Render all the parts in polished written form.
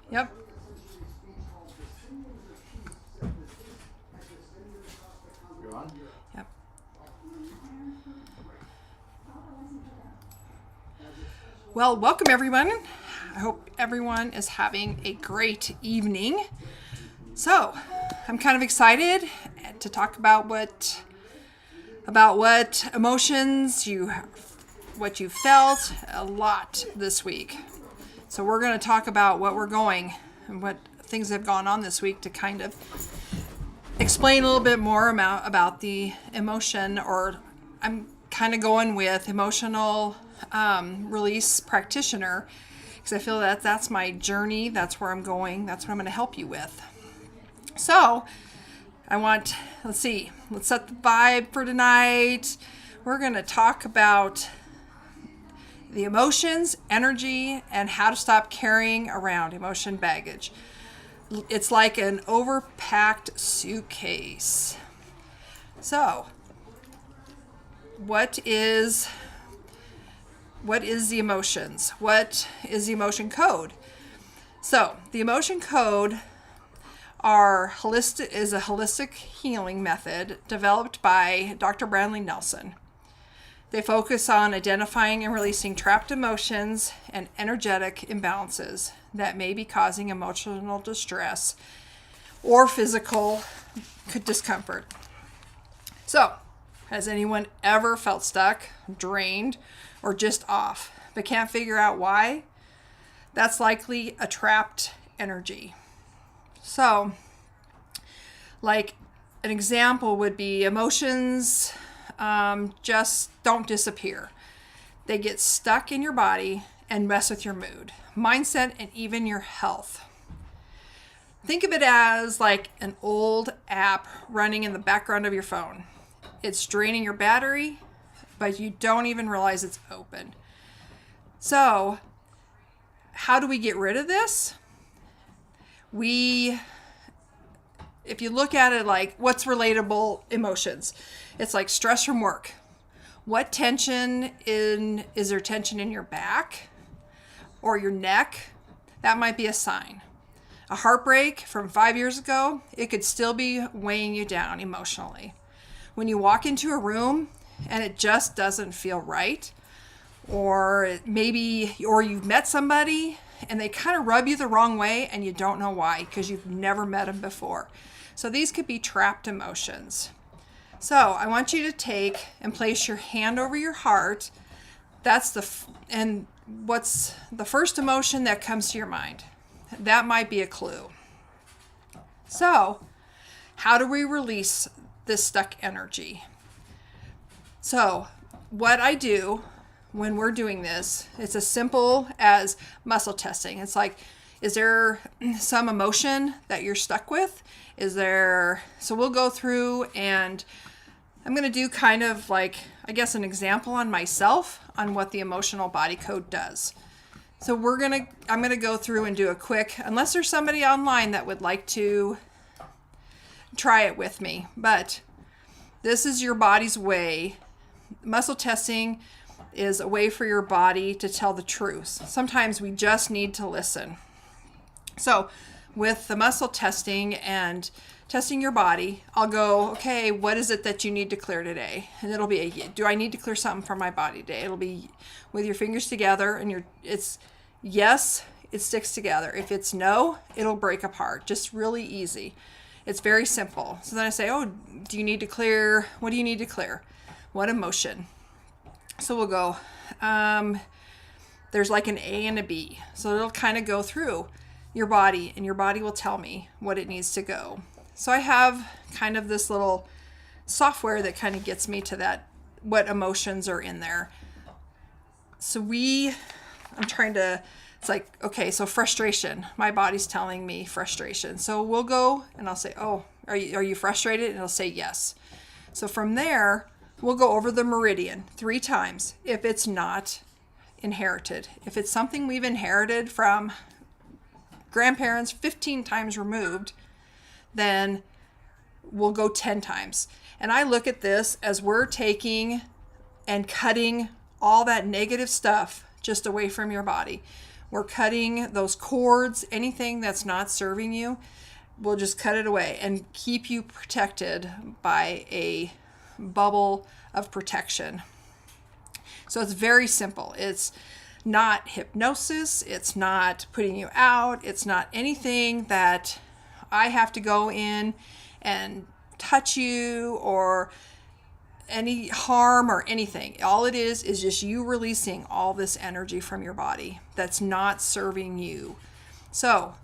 Yep. You're on? Yep. Well, welcome everyone. I hope everyone is having a great evening. So, I'm kind of excited to talk about what emotions what you felt a lot this week. So we're going to talk about what we're going and what things have gone on this week to kind of explain a little bit more about the emotion, or I'm kind of going with emotional release practitioner because I feel that that's my journey. That's where I'm going. That's what I'm going to help you with. So let's set the vibe for tonight. We're going to talk about the emotions, energy, and how to stop carrying around emotion baggage. It's like an overpacked suitcase. So, what is the emotions? What is the emotion code? So, the emotion code is a holistic healing method developed by Dr. Bradley Nelson. They focus on identifying and releasing trapped emotions and energetic imbalances that may be causing emotional distress or physical discomfort. So, has anyone ever felt stuck, drained, or just off, but can't figure out why? That's likely a trapped energy. So, like an example would be emotions just don't disappear. They get stuck in your body and mess with your mood, mindset, and even your health. Think of it as like an old app running in the background of your phone. It's draining your battery, but you don't even realize it's open. So, how do we get rid of this? If you look at it like what's relatable emotions, it's like stress from work. What is there tension in your back or your neck? That might be a sign. A heartbreak from 5 years ago, it could still be weighing you down emotionally. When you walk into a room and it just doesn't feel right, or you've met somebody and they kind of rub you the wrong way and you don't know why because you've never met them before. So these could be trapped emotions. So I want you to take and place your hand over your heart. What's the first emotion that comes to your mind? That might be a clue. So how do we release this stuck energy? So what I do when we're doing this, it's as simple as muscle testing. It's like, is there some emotion that you're stuck with? So we'll go through and I'm going to do kind of like, I guess, an example on myself on what the emotional body code does. So I'm going to go through and do a quick, unless there's somebody online that would like to try it with me, but this is your body's way. Muscle testing is a way for your body to tell the truth. Sometimes we just need to listen. So with the muscle testing and testing your body, I'll go, okay, what is it that you need to clear today? And it'll be, do I need to clear something from my body today? It'll be with your fingers together and it's yes, it sticks together. If it's no, it'll break apart. Just really easy. It's very simple. So then I say, what do you need to clear? What emotion? So we'll go, there's like an A and a B. So it'll kind of go through your body and your body will tell me what it needs to go. So I have kind of this little software that kind of gets me to that, what emotions are in there. So it's like, okay, so frustration, my body's telling me frustration. So we'll go and I'll say, oh, are you frustrated? And it'll say yes. So from there, we'll go over the meridian 3 times if it's not inherited. If it's something we've inherited from grandparents 15 times removed, then we'll go 10 times. And I look at this as we're taking and cutting all that negative stuff just away from your body. We're cutting those cords, anything that's not serving you, we'll just cut it away and keep you protected by a bubble of protection. So it's very simple. It's not hypnosis. It's not putting you out. It's not anything that I have to go in and touch you or any harm or anything. All it is just you releasing all this energy from your body that's not serving you. So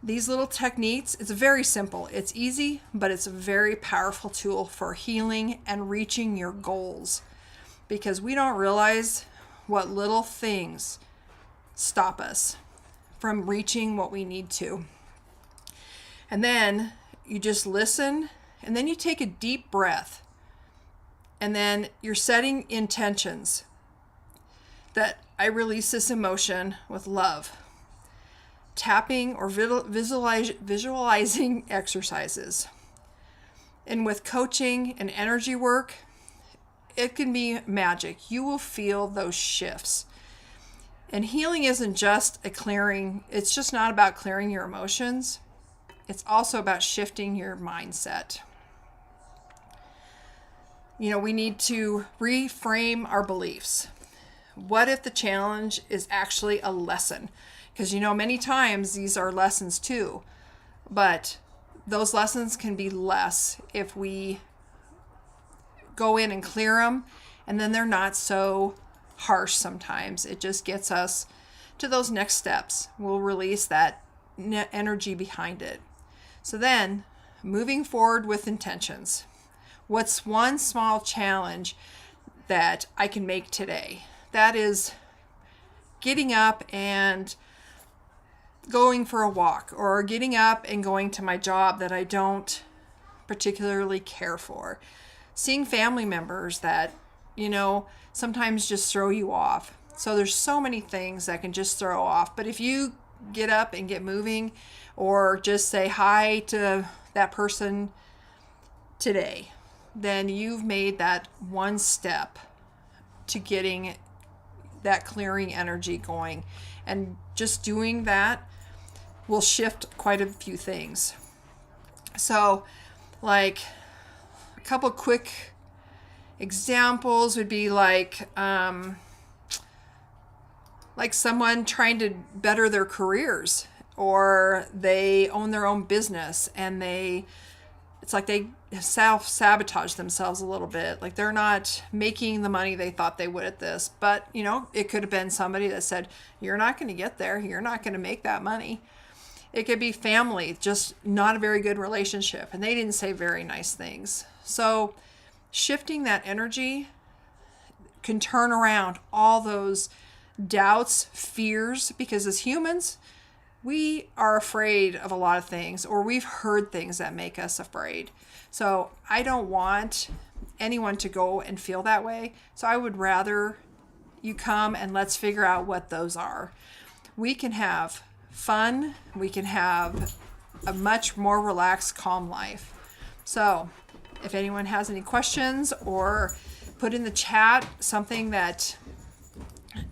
these little techniques, it's very simple. It's easy, but it's a very powerful tool for healing and reaching your goals, because we don't realize what little things stop us from reaching what we need to. And then you just listen, and then you take a deep breath, and then you're setting intentions that I release this emotion with love. Tapping or visualizing exercises. And with coaching and energy work, it can be magic. You will feel those shifts. And healing isn't just a clearing. It's just not about clearing your emotions. It's also about shifting your mindset. We need to reframe our beliefs. What if the challenge is actually a lesson? Because, many times these are lessons too, but those lessons can be less if we go in and clear them, and then they're not so harsh sometimes. It just gets us to those next steps. We'll release that energy behind it. So then, moving forward with intentions. What's one small challenge that I can make today? That is getting up and going for a walk, or getting up and going to my job that I don't particularly care for. Seeing family members that, sometimes just throw you off. So there's so many things that can just throw off. But if you get up and get moving, or just say hi to that person today, then you've made that one step to getting that clearing energy going. And just doing that will shift quite a few things. So, like, a couple quick examples would be like someone trying to better their careers, or they own their own business and it's like they self-sabotage themselves a little bit. Like they're not making the money they thought they would at this. But, it could have been somebody that said, you're not going to get there. You're not going to make that money. It could be family, just not a very good relationship, and they didn't say very nice things. So shifting that energy can turn around all those doubts, fears, because as humans, we are afraid of a lot of things, or we've heard things that make us afraid. So I don't want anyone to go and feel that way. So I would rather you come and let's figure out what those are. We can have fun. We can have a much more relaxed, calm life. So if anyone has any questions, or put in the chat something that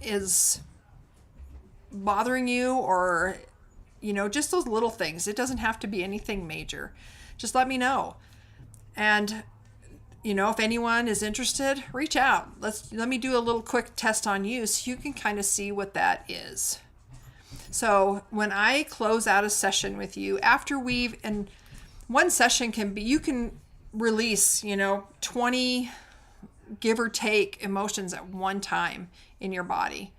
is bothering you, or just those little things. It doesn't have to be anything major. Just let me know. And, if anyone is interested, reach out. Let me do a little quick test on you so you can kind of see what that is. So when I close out a session with you, and one session can be, you can release, 20, give or take, emotions at one time in your body.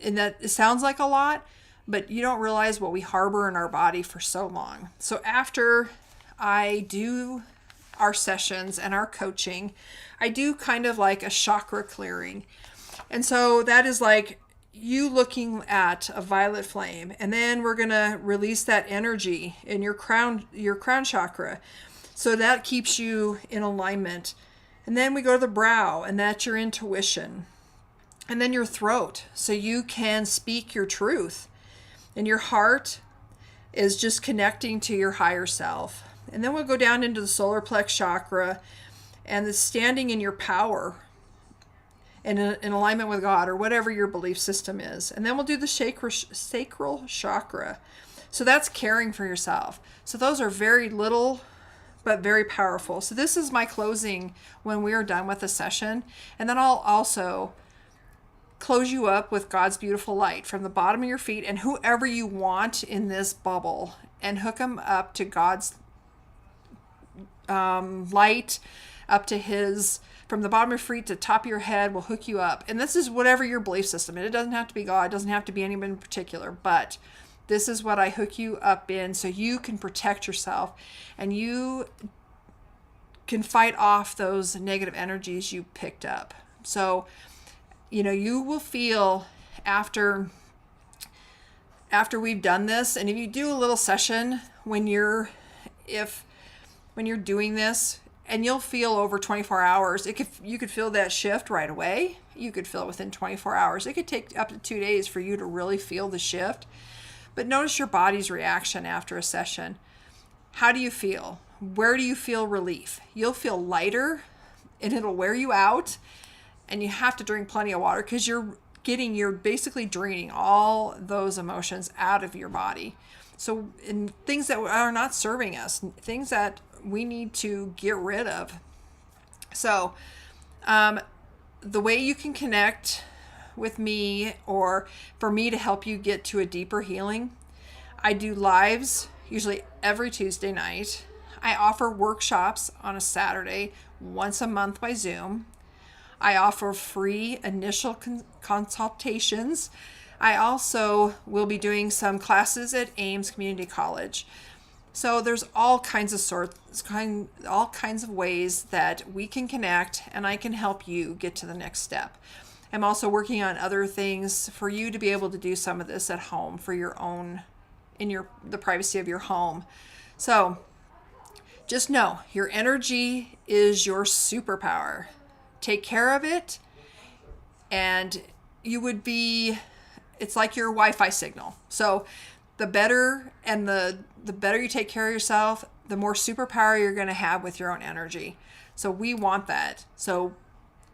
And that it sounds like a lot, but you don't realize what we harbor in our body for so long. So after I do our sessions and our coaching, I do kind of like a chakra clearing. And so that is like you looking at a violet flame, and then we're going to release that energy in your crown chakra. So that keeps you in alignment. And then we go to the brow, and that's your intuition. And then your throat, so you can speak your truth. And your heart is just connecting to your higher self. And then we'll go down into the solar plex chakra, and the standing in your power. in alignment with God or whatever your belief system is. And then we'll do the sacral chakra. So that's caring for yourself. So those are very little but very powerful. So this is my closing when we are done with the session. And then I'll also close you up with God's beautiful light from the bottom of your feet and whoever you want in this bubble, and hook them up to God's light, up to his, from the bottom of your feet to the top of your head. Will hook you up. And this is whatever your belief system. It doesn't have to be God. It doesn't have to be anyone in particular. But this is what I hook you up in so you can protect yourself and you can fight off those negative energies you picked up. So, you will feel after we've done this, and if you do a little session when you're doing this, and you'll feel over 24 hours, you could feel that shift right away. You could feel it within 24 hours. It could take up to 2 days for you to really feel the shift. But notice your body's reaction after a session. How do you feel? Where do you feel relief? You'll feel lighter, and it'll wear you out. And you have to drink plenty of water because you're basically draining all those emotions out of your body. So in things that are not serving us, things that we need to get rid of. So the way you can connect with me or for me to help you get to a deeper healing, I do lives usually every Tuesday night. I offer workshops on a Saturday once a month by Zoom. I offer free initial consultations. I also will be doing some classes at Ames Community College. So there's all kinds of ways that we can connect, and I can help you get to the next step. I'm also working on other things for you to be able to do some of this at home for your own, the privacy of your home. So just know your energy is your superpower. Take care of it, and it's like your Wi-Fi signal. So the better you take care of yourself, the more superpower you're going to have with your own energy. So we want that. So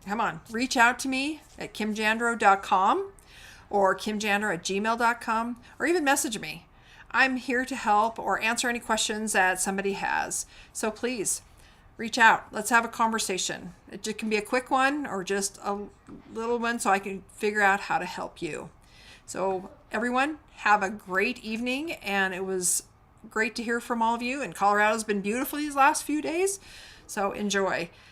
come on, reach out to me at kimjandro.com or kimjandro@gmail.com, or even message me. I'm here to help or answer any questions that somebody has. So please reach out. Let's have a conversation. It can be a quick one or just a little one so I can figure out how to help you. So everyone, have a great evening, and it was great to hear from all of you. And Colorado's been beautiful these last few days, so enjoy.